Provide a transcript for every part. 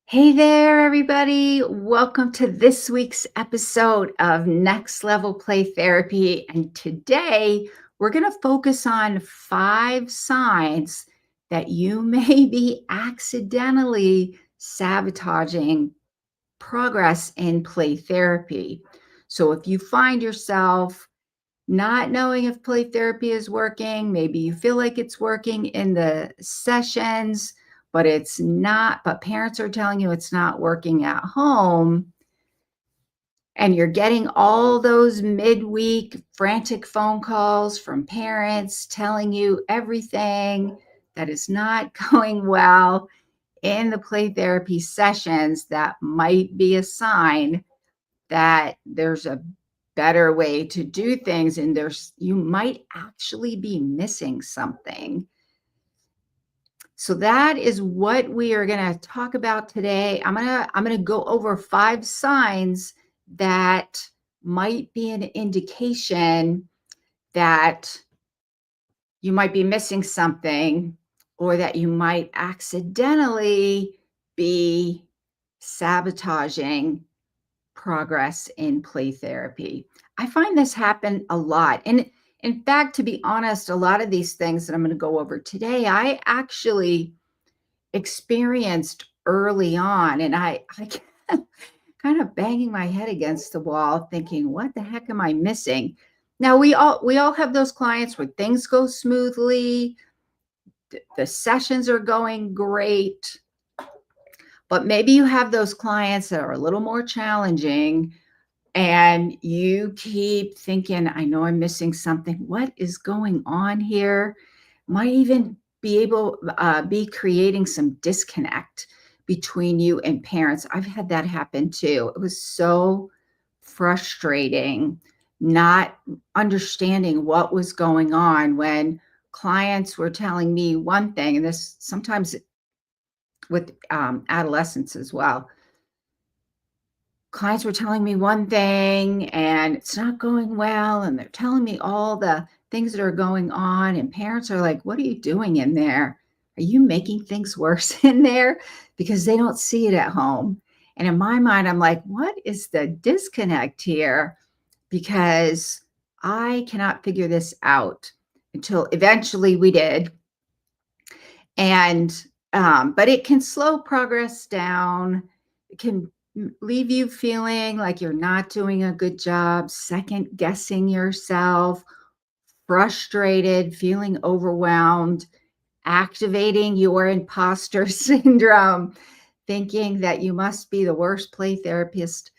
Hey there, everybody. Welcome to this week's episode of Next Level Play Therapy. And today we're going to focus on 5 signs that you may be accidentally sabotaging progress in play therapy. So if you find yourself not knowing if play therapy is working. Maybe you feel like it's working in the sessions, but it's not, but parents are telling you it's not working at home. And you're getting all those midweek frantic phone calls from parents telling you everything that is not going well in the play therapy sessions. That might be a sign that there's a better way to do things, and you might actually be missing something. So that is what we are going to talk about today. I'm going to go over 5 signs that might be an indication that you might be missing something, or that you might accidentally be sabotaging progress in play therapy. I find this happen a lot. And in fact, to be honest, a lot of these things that I'm going to go over today, I actually experienced early on. And I kept kind of banging my head against the wall thinking, what the heck am I missing? Now we all have those clients where things go smoothly, the sessions are going great, but maybe you have those clients that are a little more challenging. And you keep thinking, I know I'm missing something. What is going on here? Might even be creating some disconnect between you and parents. I've had that happen too. It was so frustrating not understanding what was going on when clients were telling me one thing, and this sometimes with adolescents as well. Clients were telling me one thing and it's not going well, and they're telling me all the things that are going on, and parents are like, what are you doing in there? Are you making things worse in there? Because they don't see it at home. And in my mind, I'm like, what is the disconnect here? Because I cannot figure this out, until eventually we did. And but it can slow progress down. It can leave you feeling like you're not doing a good job, second guessing yourself, frustrated, feeling overwhelmed, activating your imposter syndrome, thinking that you must be the worst play therapist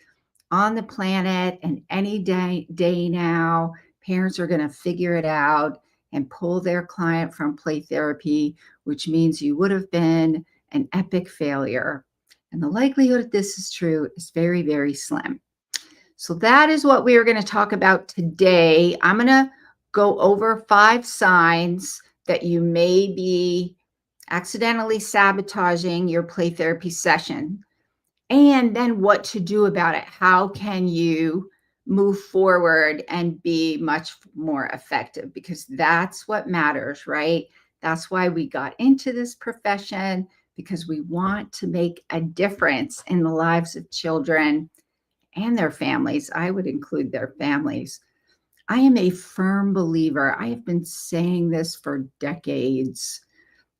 on the planet, and any day now parents are going to figure it out and pull their client from play therapy, which means you would have been an epic failure. And the likelihood that this is true is very, very slim. So that is what we are going to talk about today. I'm going to go over 5 signs that you may be accidentally sabotaging your play therapy session, and then what to do about it. How can you move forward and be much more effective? Because that's what matters, right? That's why we got into this profession, because we want to make a difference in the lives of children and their families. I would include their families. I am a firm believer. I have been saying this for decades,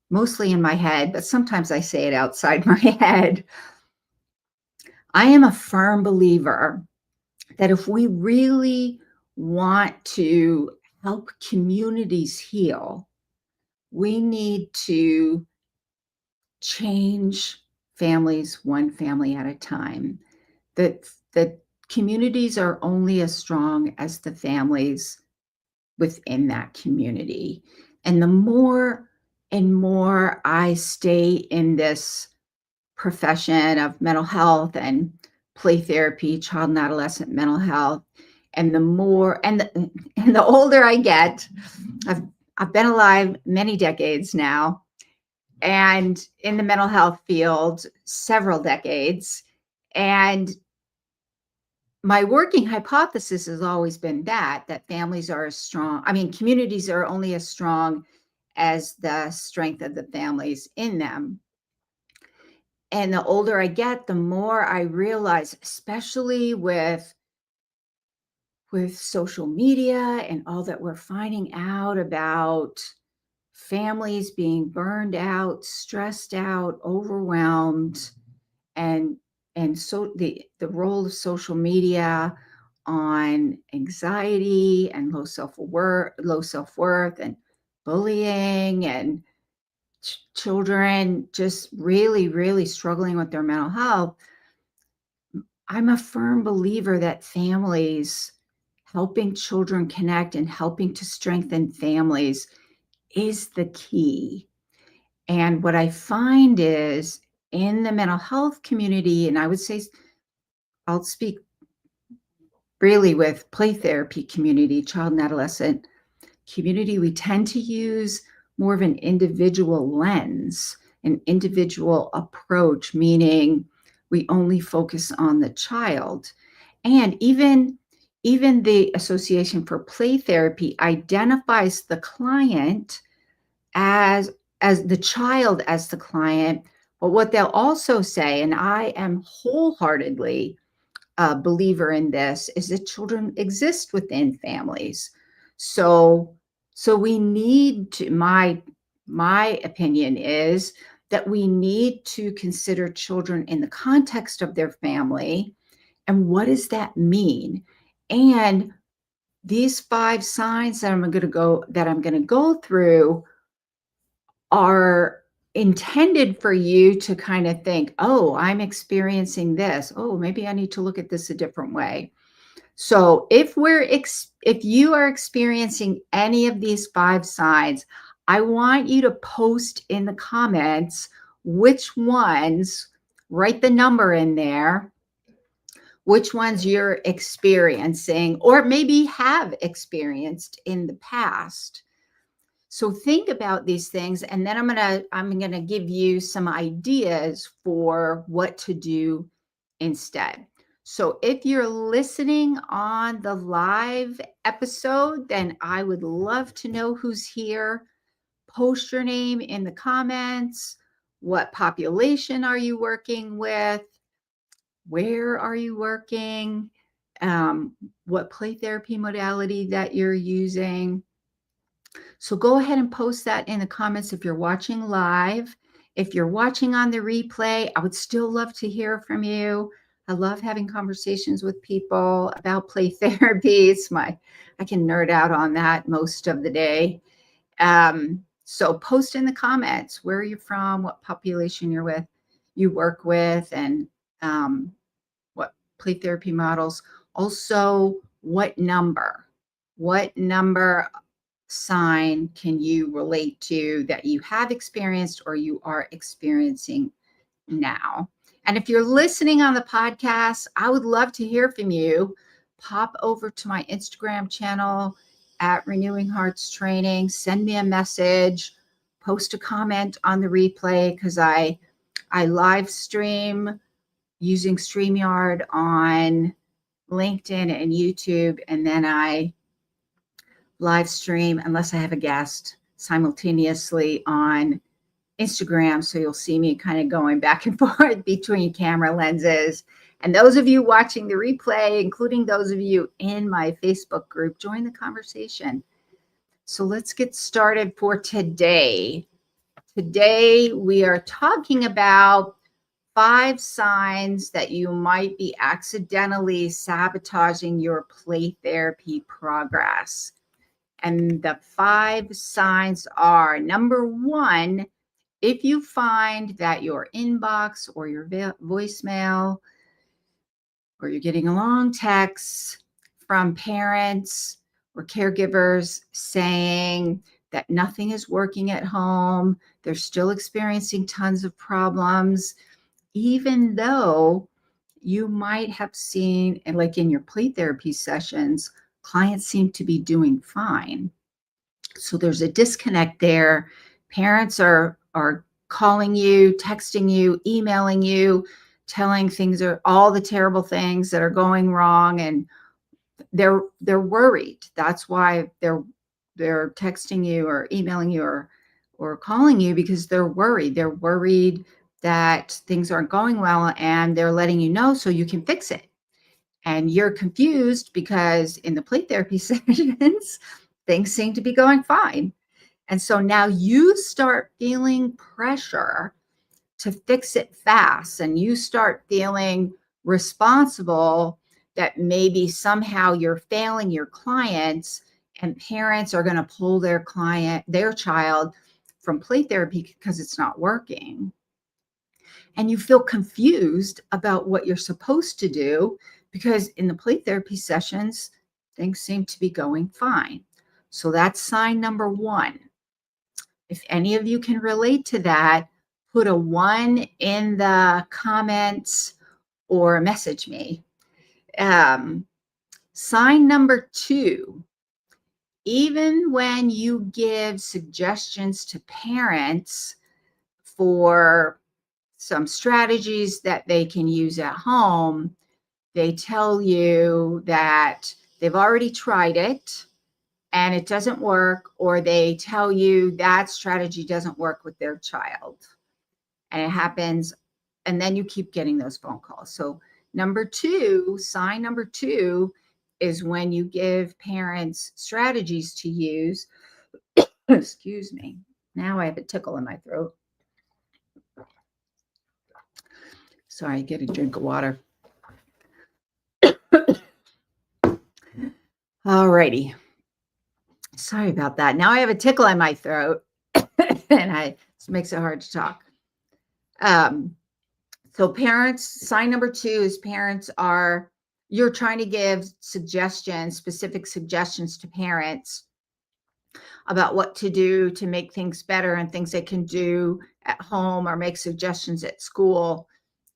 mostly in my head, but sometimes I say it outside my head. I am a firm believer that if we really want to help communities heal, we need to change families one family at a time. That communities are only as strong as the families within that community. And the more and more I stay in this profession of mental health and play therapy, child and adolescent mental health, and the older I get, I've been alive many decades now, and in the mental health field several decades. And my working hypothesis has always been that families are as strong. I mean, communities are only as strong as the strength of the families in them. And the older I get, the more I realize, especially with social media and all that we're finding out about families being burned out, stressed out, overwhelmed, and so the role of social media on anxiety and low self-worth and bullying and children just really, really struggling with their mental health. I'm a firm believer that families, helping children connect and helping to strengthen families, is the key. And what I find is in the mental health community, and I would say I'll speak really with play therapy community, child and adolescent community, we tend to use more of an individual lens, an individual approach, meaning we only focus on the child. And even the Association for Play Therapy identifies the client as the child as the client. But what they'll also say, and I am wholeheartedly a believer in this, is that children exist within families. So we need to, my opinion is that we need to consider children in the context of their family. And what does that mean? And these 5 signs that I'm going to go through are intended for you to kind of think, oh, I'm experiencing this. Oh, maybe I need to look at this a different way. So if you are experiencing any of these 5 signs, I want you to post in the comments which ones, write the number in there, which ones you're experiencing or maybe have experienced in the past. So think about these things, and then I'm gonna give you some ideas for what to do instead. So if you're listening on the live episode, then I would love to know who's here. Post your name in the comments. What population are you working with? Where are you working? What play therapy modality that you're using? So go ahead and post that in the comments if you're watching live. If you're watching on the replay, I would still love to hear from you. I love having conversations with people about play therapy. I can nerd out on that most of the day. So post in the comments where you're from, what population you work with, and what play therapy models. Also, what number sign can you relate to that you have experienced or you are experiencing now? And if you're listening on the podcast, I would love to hear from you. Pop over to my Instagram channel at Renewing Hearts Training, send me a message, post a comment on the replay, because I live stream using StreamYard on LinkedIn and YouTube, and then I live stream, unless I have a guest, simultaneously on Instagram. So you'll see me kind of going back and forth between camera lenses. And those of you watching the replay, including those of you in my Facebook group, join the conversation. So let's get started for today. Today, we are talking about 5 signs that you might be accidentally sabotaging your play therapy progress. And the 5 signs are: number 1, if you find that your inbox or your voicemail, or you're getting a long text from parents or caregivers saying that nothing is working at home, they're still experiencing tons of problems, even though you might have seen, and like in your play therapy sessions, clients seem to be doing fine. So there's a disconnect there. Parents are calling you, texting you, emailing you, telling things are all the terrible things that are going wrong, and they're worried. That's why they're texting you or emailing you or calling you, because they're worried. They're worried that things aren't going well and they're letting you know so you can fix it. And you're confused because in the play therapy sessions, things seem to be going fine. And so now you start feeling pressure to fix it fast, and you start feeling responsible that maybe somehow you're failing your clients, and parents are going to pull their child from play therapy because it's not working. And you feel confused about what you're supposed to do because in the play therapy sessions, things seem to be going fine. So that's sign number one. If any of you can relate to that, put a 1 in the comments or message me. Sign number 2, even when you give suggestions to parents for some strategies that they can use at home, they tell you that they've already tried it and it doesn't work, or they tell you that strategy doesn't work with their child. And it happens, and then you keep getting those phone calls. So sign number 2 is when you give parents strategies to use. Excuse me. Now I have a tickle in my throat. Sorry, get a drink of water. All righty. Sorry about that. Now I have a tickle in my throat, and it makes it hard to talk. So parents, sign number 2 is you're trying to give specific suggestions to parents about what to do to make things better and things they can do at home or make suggestions at school.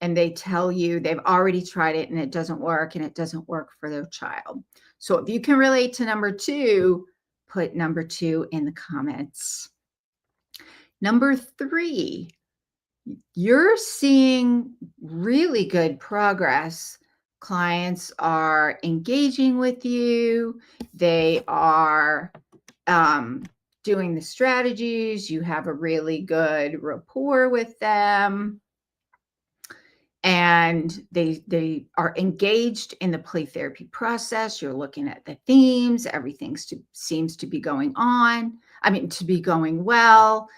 And they tell you they've already tried it and it doesn't work, and it doesn't work for their child. So if you can relate to number 2, put number 2 in the comments. Number 3, you're seeing really good progress. Clients are engaging with you. They are doing the strategies. You have a really good rapport with them. And they are engaged in the play therapy process. You're looking at the themes. Everything seems to be going well.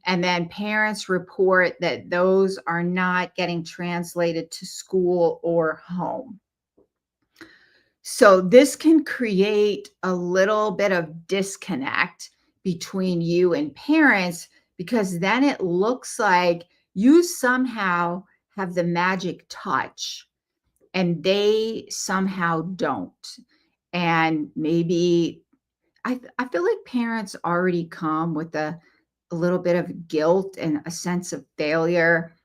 And then parents report that those are not getting translated to school or home. So this can create a little bit of disconnect between you and parents, because then it looks like you somehow have the magic touch and they somehow don't. And maybe I feel like parents already come with a little bit of guilt and a sense of failure.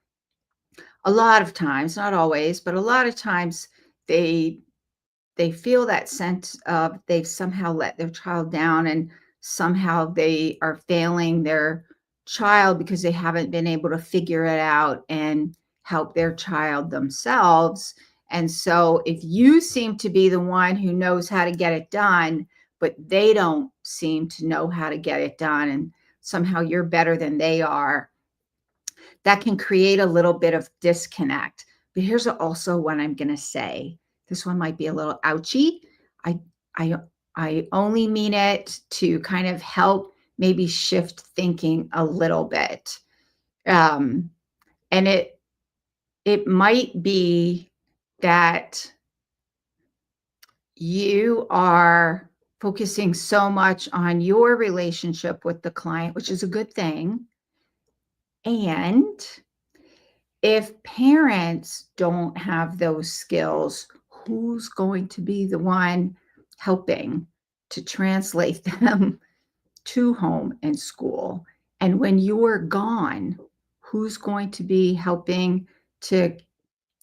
A lot of times, not always, but a lot of times they feel that sense of they've somehow let their child down, and somehow they are failing their child because they haven't been able to figure it out and help their child themselves. And so if you seem to be the one who knows how to get it done, but they don't seem to know how to get it done, and somehow you're better than they are, that can create a little bit of disconnect. But here's also what I'm going to say. This one might be a little ouchy. I only mean it to kind of help maybe shift thinking a little bit. And it might be that you are focusing so much on your relationship with the client, which is a good thing. And if parents don't have those skills, who's going to be the one helping to translate them to home and school? And when you're gone, who's going to be helping to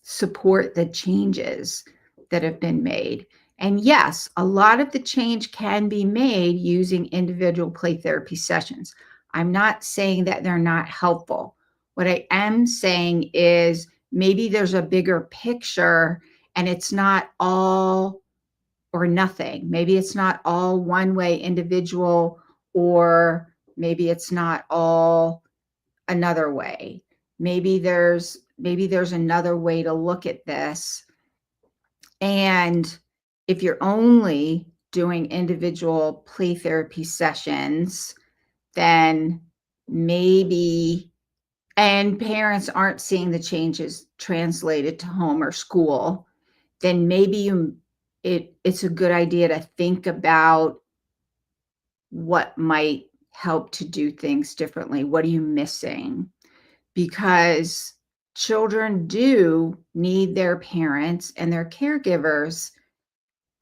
support the changes that have been made? And yes, a lot of the change can be made using individual play therapy sessions. I'm not saying that they're not helpful. What I am saying is maybe there's a bigger picture and it's not all or nothing. Maybe it's not all one way individual, or maybe it's not all another way. maybe there's another way to look at this. And if you're only doing individual play therapy sessions, then maybe and parents aren't seeing the changes translated to home or school, then maybe it's a good idea to think about what might help to do things differently. What are you missing? Because children do need their parents and their caregivers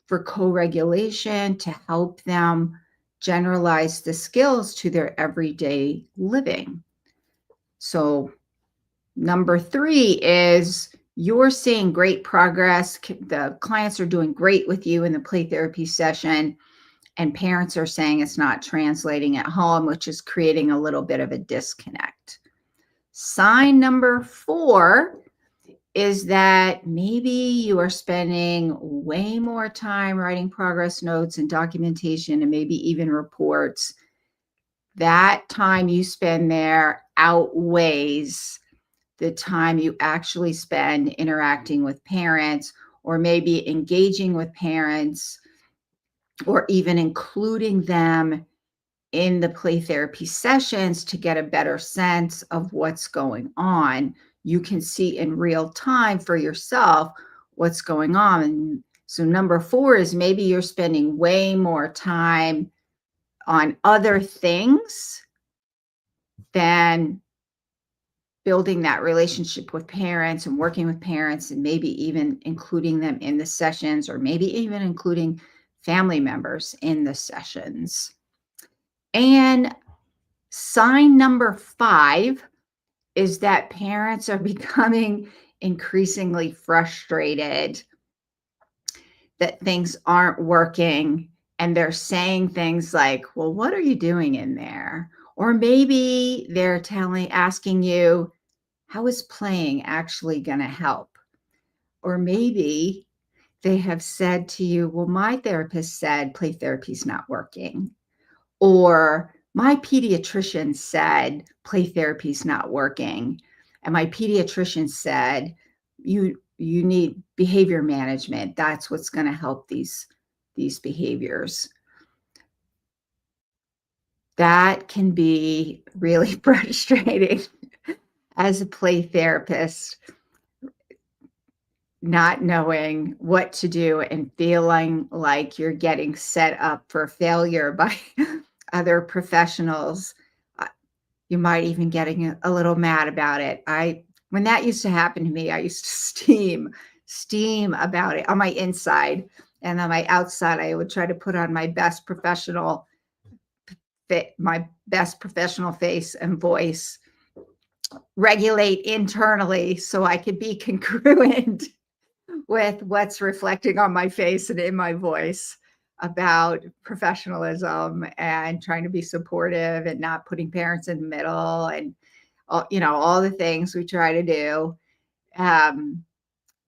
for co-regulation to help them generalize the skills to their everyday living. So number 3 is you're seeing great progress. The clients are doing great with you in the play therapy session, and parents are saying it's not translating at home, which is creating a little bit of a disconnect. Sign number 4 is that maybe you are spending way more time writing progress notes and documentation and maybe even reports. That time you spend there outweighs the time you actually spend interacting with parents, or maybe engaging with parents, or even including them in the play therapy sessions to get a better sense of what's going on. You can see in real time for yourself what's going on. And so number 4 is maybe you're spending way more time on other things than building that relationship with parents and working with parents, and maybe even including them in the sessions, or maybe even including family members in the sessions. And sign number 5 is that parents are becoming increasingly frustrated that things aren't working, and they're saying things like, well, what are you doing in there? Or maybe they're asking you, how is playing actually going to help? Or maybe they have said to you, well, my therapist said play therapy is not working. Or my pediatrician said play therapy is not working. And my pediatrician said, you need behavior management. That's what's going to help these behaviors. That can be really frustrating as a play therapist, not knowing what to do and feeling like you're getting set up for failure by other professionals. You might even getting a little mad about it. When that used to happen to me, I used to steam about it on my inside, and on my outside, I would try to put on my best professional face and voice, regulate internally so I could be congruent with what's reflecting on my face and in my voice about professionalism and trying to be supportive and not putting parents in the middle, and all the things we try to do.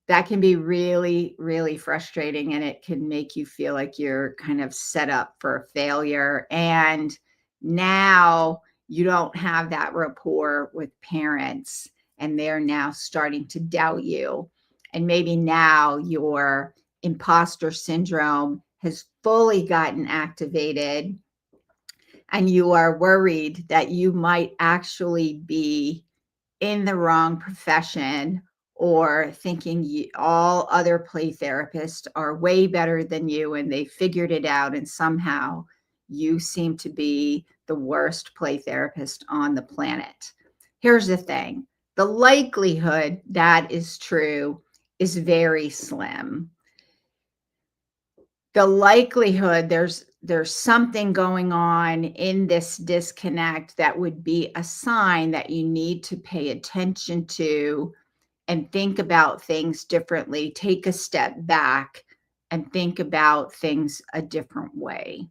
That can be really, really frustrating, and it can make you feel like you're kind of set up for a failure. And now you don't have that rapport with parents, and they're now starting to doubt you. And maybe now your imposter syndrome has fully gotten activated, and you are worried that you might actually be in the wrong profession, or thinking all other play therapists are way better than you and they figured it out, and somehow you seem to be the worst play therapist on the planet. Here's the thing. The likelihood that is true is very slim. The likelihood there's something going on in this disconnect that would be a sign that you need to pay attention to and think about things differently. Take a step back and think about things a different way.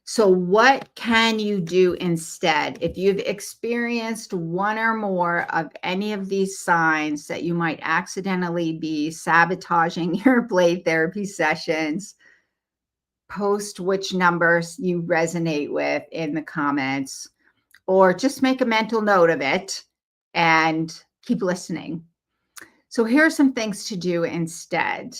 So what can you do instead? If you've experienced one or more of any of these signs that you might accidentally be sabotaging your play therapy sessions, post which numbers you resonate with in the comments, or just make a mental note of it and keep listening. So here are some things to do instead.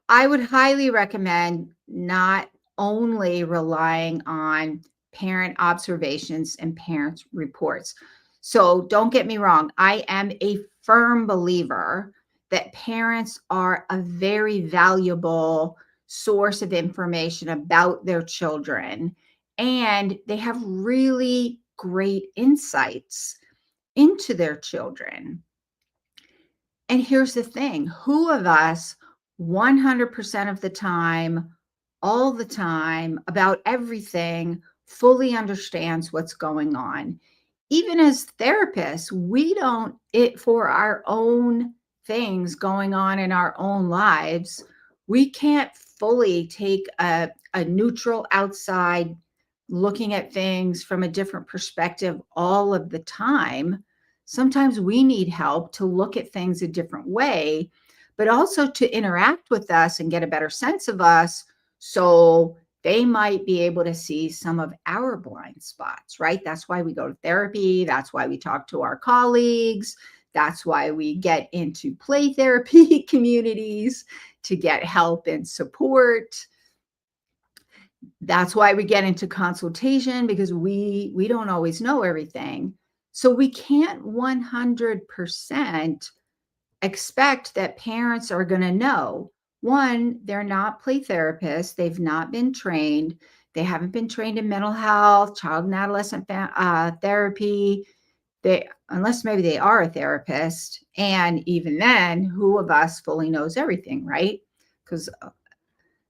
I would highly recommend not only relying on parent observations and parent reports. So don't get me wrong, I am a firm believer that parents are a very valuable source of information about their children, and they have really great insights into their children. And here's the thing, who of us 100% of the time, all the time, about everything, fully understands what's going on? Even as therapists, we don't, it for our own things going on in our own lives, we can't fully take a neutral outside looking at things from a different perspective all of the time. Sometimes we need help to look at things a different way, but also to interact with us and get a better sense of us, so they might be able to see some of our blind spots, right? That's why we go to therapy. That's why we talk to our colleagues. That's why we get into play therapy communities to get help and support. That's why we get into consultation, because we don't always know everything. So we can't 100% expect that parents are going to know. One, they're not play therapists. They've not been trained. They haven't been trained in mental health, child and adolescent therapy. They, unless maybe they are a therapist. And even then, who of us fully knows everything, right? Because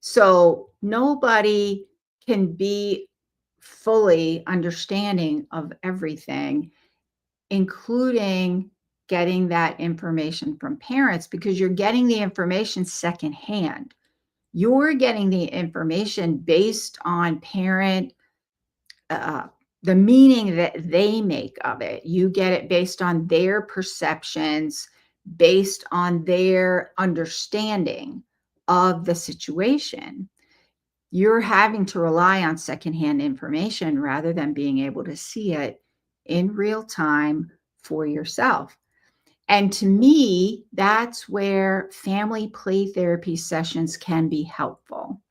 so nobody can be fully understanding of everything, including getting that information from parents, because you're getting the information secondhand. You're getting the information based on parent, uh, the meaning that they make of it. You get it based on their perceptions, based on their understanding of the situation. You're having to rely on secondhand information rather than being able to see it in real time for yourself. And to me, that's where family play therapy sessions can be helpful,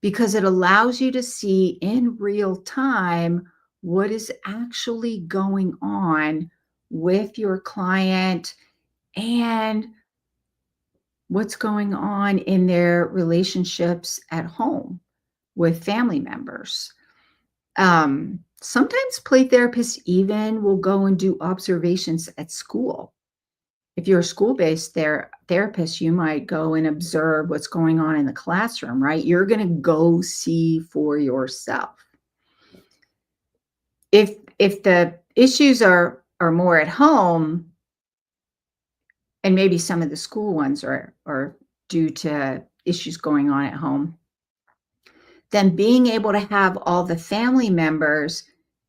because it allows you to see in real time what is actually going on with your client and what's going on in their relationships at home with family members. Sometimes play therapists even will go and do observations at school. If you're a school-based therapist, you might go and observe what's going on in the classroom, right? You're going to go see for yourself. If the issues are more at home, and maybe some of the school ones are due to issues going on at home, then being able to have all the family members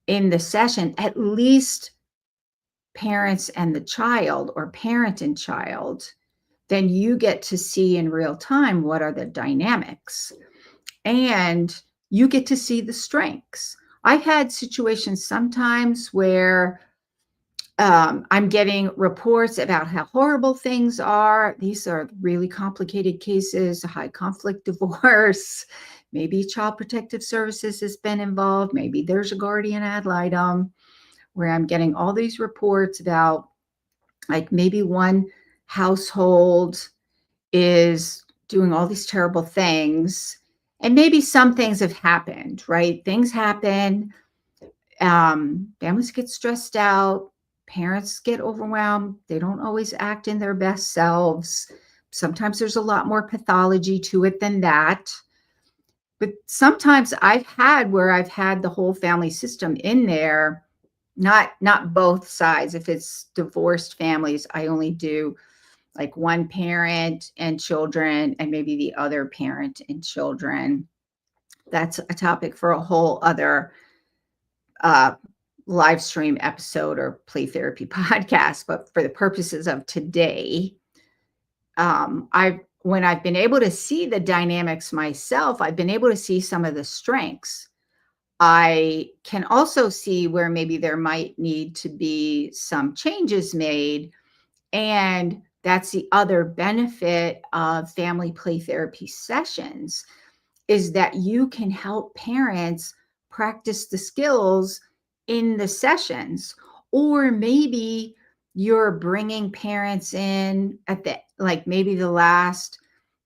in the session, at least parents and the child, or parent and child, then you get to see in real time what are the dynamics, and you get to see the strengths. I've had situations sometimes where I'm getting reports about how horrible things are. These are really complicated cases, a high conflict divorce. Maybe Child Protective Services has been involved. Maybe there's a guardian ad litem, where I'm getting all these reports about, like, maybe one household is doing all these terrible things. And maybe some things have happened, right? Things happen. Families get stressed out. Parents get overwhelmed. They don't always act in their best selves. Sometimes there's a lot more pathology to it than that. But sometimes I've had where I've had the whole family system in there, not both sides. If it's divorced families, I only do like one parent and children, and maybe the other parent and children. That's a topic for a whole other uh, live stream episode or play therapy podcast. But for the purposes of today, when I've been able to see the dynamics myself, I've been able to see some of the strengths. I can also see where maybe there might need to be some changes made. And that's the other benefit of family play therapy sessions, is that you can help parents practice the skills in the sessions. Or maybe you're bringing parents in at the, like, maybe the last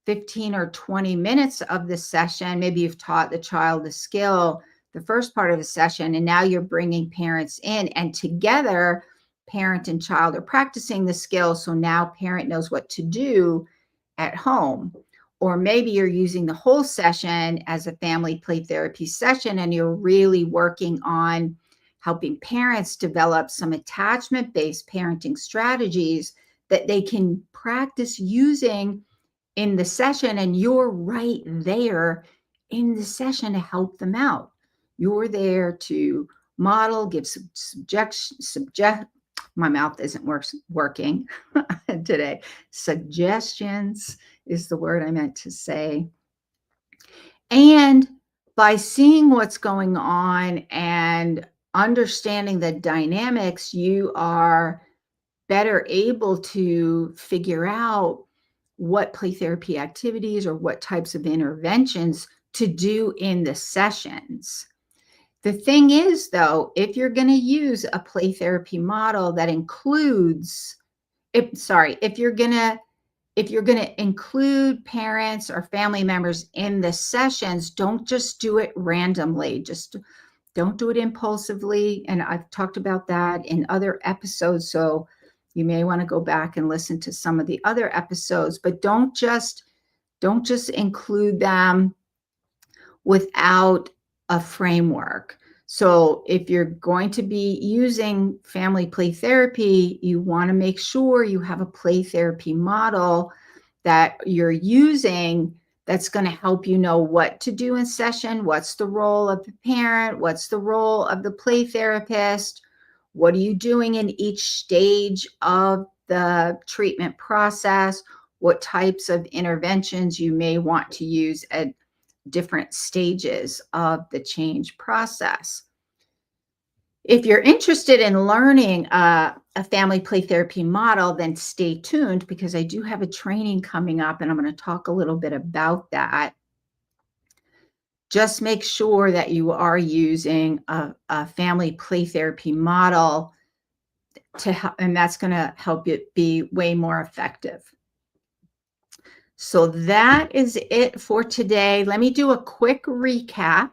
15 or 20 minutes of the session. Maybe you've taught the child the skill the first part of the session, and now you're bringing parents in, and together parent and child are practicing the skill. So now parent knows what to do at home. Or maybe you're using the whole session as a family play therapy session, and you're really working on helping parents develop some attachment-based parenting strategies that they can practice using in the session, and you're right there in the session to help them out. You're there to model, give subject, my mouth isn't working today. Suggestions is the word I meant to say. And by seeing what's going on and understanding the dynamics, you are better able to figure out what play therapy activities or what types of interventions to do in the sessions. The thing is, though, if you're going to use a play therapy model that includes, if you're going to include parents or family members in the sessions, don't just do it randomly. Just don't do it impulsively. And I've talked about that in other episodes. So you may want to go back and listen to some of the other episodes, but don't just include them without a framework. So if you're going to be using family play therapy, you want to make sure you have a play therapy model that you're using that's going to help you know what to do in session, what's the role of the parent, what's the role of the play therapist, what are you doing in each stage of the treatment process, what types of interventions you may want to use at different stages of the change process. If you're interested in learning a family play therapy model, then stay tuned, because I do have a training coming up and I'm going to talk a little bit about that. Just make sure that you are using a family play therapy model to help, and that's going to help it be way more effective. So that is it for today. Let me do a quick recap.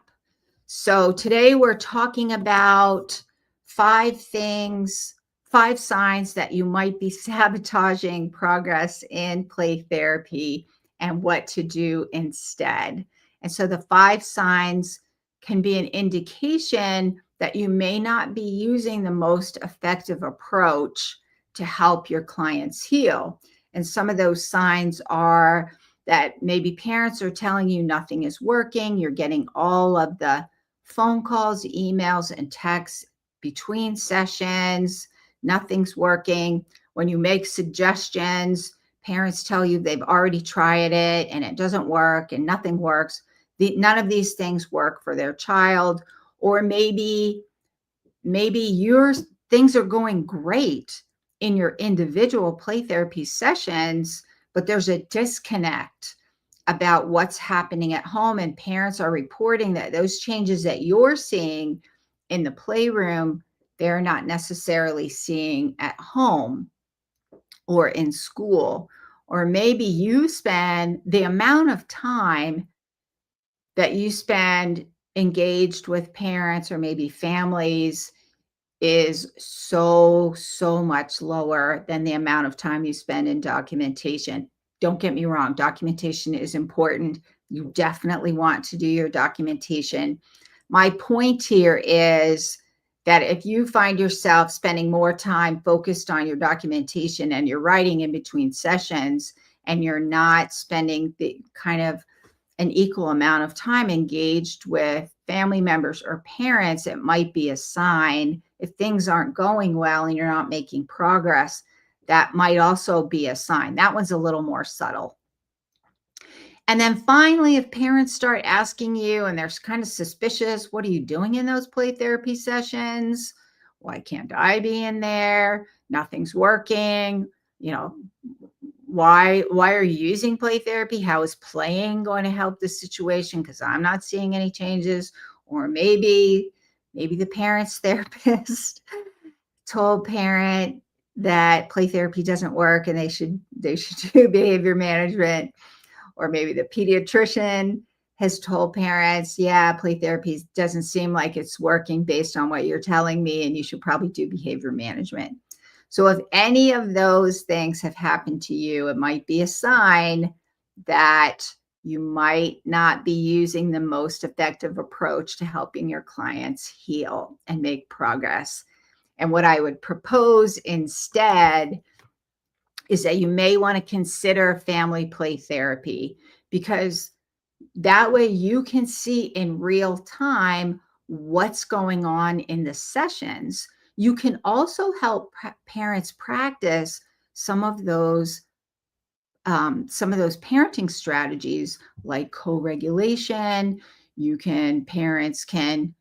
So today we're talking about 5 signs that you might be sabotaging progress in play therapy and what to do instead. And so the 5 signs can be an indication that you may not be using the most effective approach to help your clients heal. And some of those signs are that maybe parents are telling you nothing is working. You're getting all of the phone calls, emails, and texts between sessions. Nothing's working. When you make suggestions, parents tell you they've already tried it and it doesn't work and nothing works. None of these things work for their child. Or maybe your things are going great in your individual play therapy sessions, but there's a disconnect about what's happening at home, and parents are reporting that those changes that you're seeing in the playroom, they're not necessarily seeing at home or in school. Or maybe you spend the amount of time that you spend engaged with parents or maybe families is so much lower than the amount of time you spend in documentation. Don't get me wrong, documentation is important. You definitely want to do your documentation. My point here is that if you find yourself spending more time focused on your documentation and you're writing in between sessions, and you're not spending the kind of an equal amount of time engaged with family members or parents, it might be a sign. If things aren't going well and you're not making progress, that might also be a sign. That one's a little more subtle. And then finally, if parents start asking you and they're kind of suspicious, what are you doing in those play therapy sessions? Why can't I be in there? Nothing's working. You know, why are you using play therapy? How is playing going to help this situation? Because I'm not seeing any changes. Or maybe the parent's therapist told parent that play therapy doesn't work and they should do behavior management. Or maybe the pediatrician has told parents, yeah, play therapy doesn't seem like it's working based on what you're telling me, and you should probably do behavior management. So if any of those things have happened to you, it might be a sign that you might not be using the most effective approach to helping your clients heal and make progress. And what I would propose instead is that you may want to consider family play therapy, because that way you can see in real time what's going on in the sessions. You can also help parents practice some of those parenting strategies like co-regulation. Parents can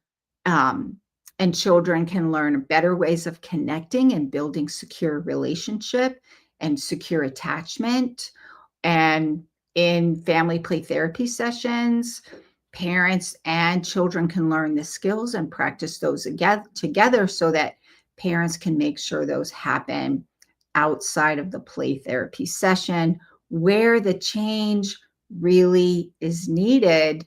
and children can learn better ways of connecting and building secure relationship and secure attachment. And in family play therapy sessions, parents and children can learn the skills and practice those together so that parents can make sure those happen outside of the play therapy session, where the change really is needed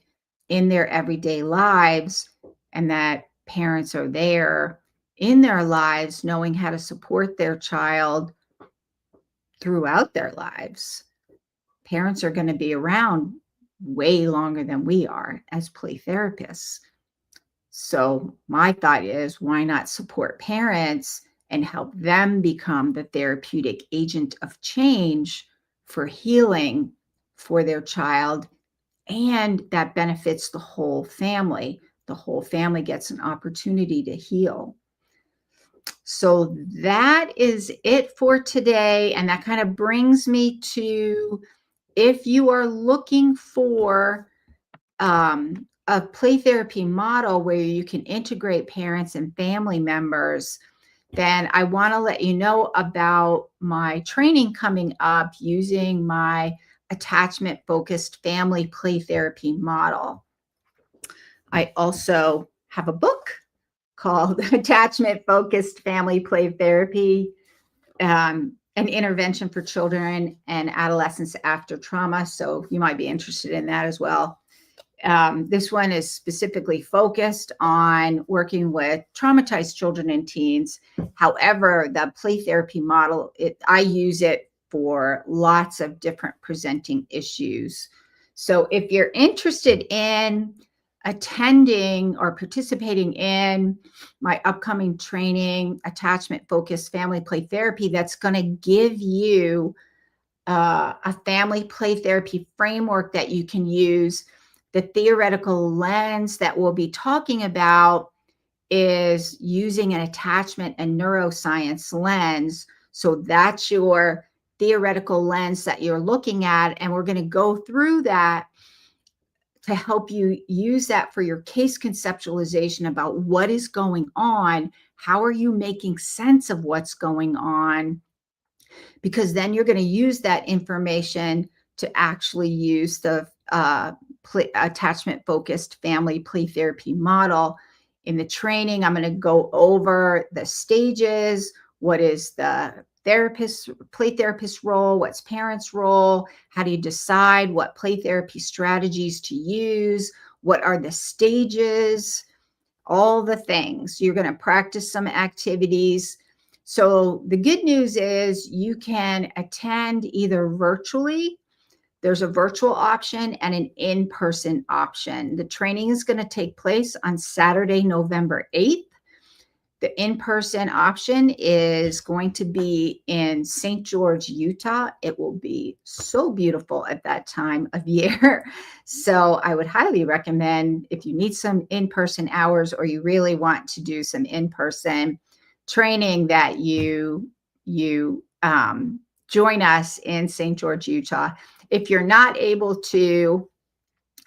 in their everyday lives, and that parents are there in their lives knowing how to support their child throughout their lives. Parents are going to be around way longer than we are as play therapists. So my thought is, why not support parents and help them become the therapeutic agent of change for healing for their child? And that benefits the whole family. The whole family gets an opportunity to heal. So that is it for today. And that kind of brings me to, if you are looking for a play therapy model where you can integrate parents and family members, then I want to let you know about my training coming up using my attachment-focused family play therapy model. I also have a book called Attachment-Focused Family Play Therapy, an intervention for children and adolescents after trauma. So you might be interested in that as well. This one is specifically focused on working with traumatized children and teens. However, the play therapy model, I use it for lots of different presenting issues. So if you're interested in attending or participating in my upcoming training, Attachment Focused Family Play Therapy, that's going to give you a family play therapy framework that you can use. The theoretical lens that we'll be talking about is using an attachment and neuroscience lens. So that's your theoretical lens that you're looking at. And we're going to go through that to help you use that for your case conceptualization about what is going on. How are you making sense of what's going on? Because then you're going to use that information to actually use the attachment-focused family play therapy model. In the training, I'm going to go over the stages. What is the play therapist role? What's parents' role? How do you decide what play therapy strategies to use? What are the stages? All the things. You're going to practice some activities. So the good news is you can attend either virtually. There's a virtual option and an in-person option. The training is going to take place on Saturday, November 8th. The in-person option is going to be in St. George, Utah. It will be so beautiful at that time of year. So I would highly recommend, if you need some in-person hours or you really want to do some in-person training, that you join us in St. George, Utah. if you're not able to,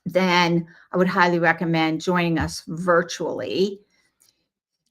then I would highly recommend joining us virtually.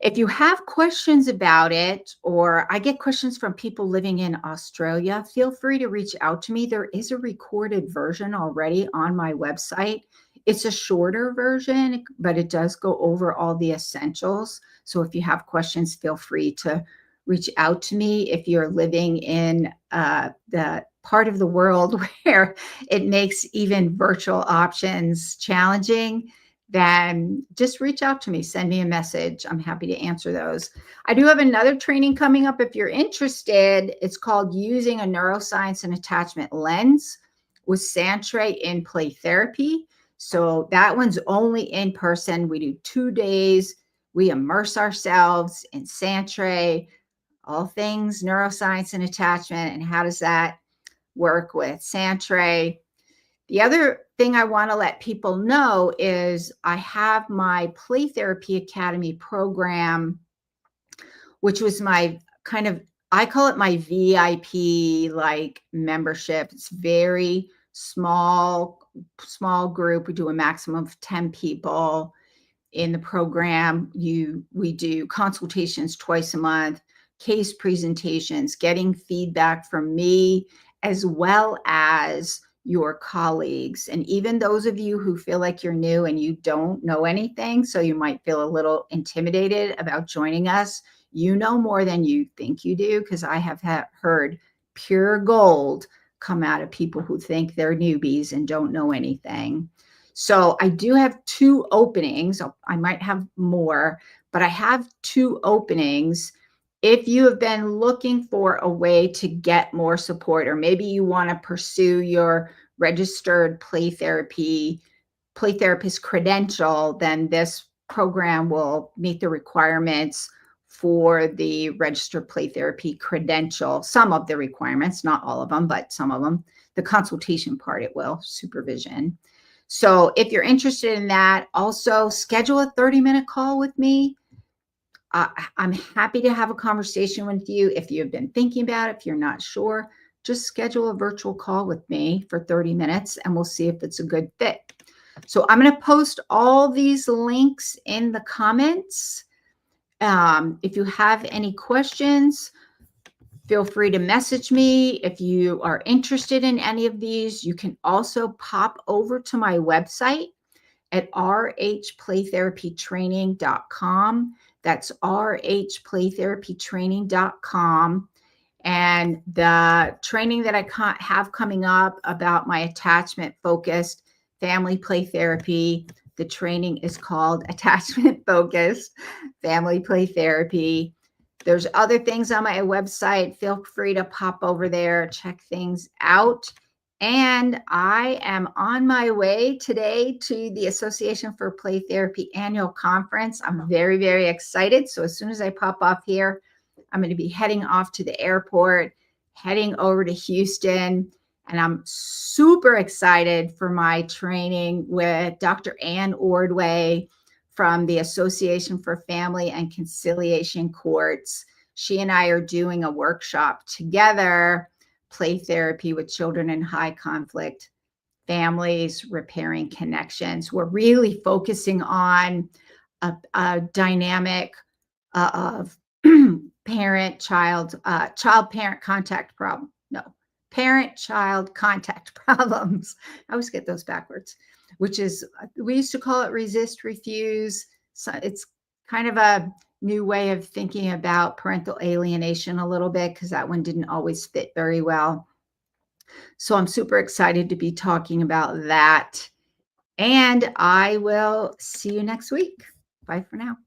If you have questions about it, or I get questions from people living in Australia, feel free to reach out to me. There is a recorded version already on my website. It's a shorter version, but it does go over all the essentials. So if you have questions, feel free to reach out to me. If you're living in the part of the world where it makes even virtual options challenging, then just reach out to me, send me a message. I'm happy to answer those. I do have another training coming up if you're interested. It's called Using a Neuroscience and Attachment Lens with Santre in Play Therapy. So that one's only in person. We do 2 days. We immerse ourselves in Santre, all things neuroscience and attachment, and how does that work with Santre. The other thing I want to let people know is I have my Play Therapy Academy program, which was my kind of, I call it my VIP like membership. It's very small group. We do a maximum of 10 people in the program. We do consultations twice a month, case presentations, getting feedback from me, as well as your colleagues. And even those of you who feel like you're new and you don't know anything, so you might feel a little intimidated about joining us, you know more than you think you do, because I have heard pure gold come out of people who think they're newbies and don't know anything. So I do have 2 openings. I might have more, but I have 2 openings. If you have been looking for a way to get more support, or maybe you want to pursue your registered play therapist credential, then this program will meet the requirements for the registered play therapy credential. Some of the requirements, not all of them, but some of them. The consultation part, it will, supervision. So if you're interested in that, also schedule a 30-minute call with me. I'm happy to have a conversation with you. If you've been thinking about it, if you're not sure, just schedule a virtual call with me for 30 minutes and we'll see if it's a good fit. So I'm going to post all these links in the comments. If you have any questions, feel free to message me. If you are interested in any of these, you can also pop over to my website at rhplaytherapytraining.com. That's rhplaytherapytraining.com. And the training that I have coming up about my attachment focused family play therapy, the training is called Attachment Focused Family Play Therapy. There's other things on my website. Feel free to pop over there, check things out. And I am on my way today to the Association for Play Therapy annual conference. I'm very, very excited. So as soon as I pop off here, I'm going to be heading off to the airport, heading over to Houston. And I'm super excited for my training with Dr. Ann Ordway from the Association for Family and Conciliation Courts. She and I are doing a workshop together, play therapy with children in high conflict families, repairing connections. We're really focusing on a dynamic of parent-child contact problem. No, parent-child contact problems. I always get those backwards, which is, we used to call it resist, refuse. So it's kind of a new way of thinking about parental alienation a little bit, because that one didn't always fit very well. So I'm super excited to be talking about that. And I will see you next week. Bye for now.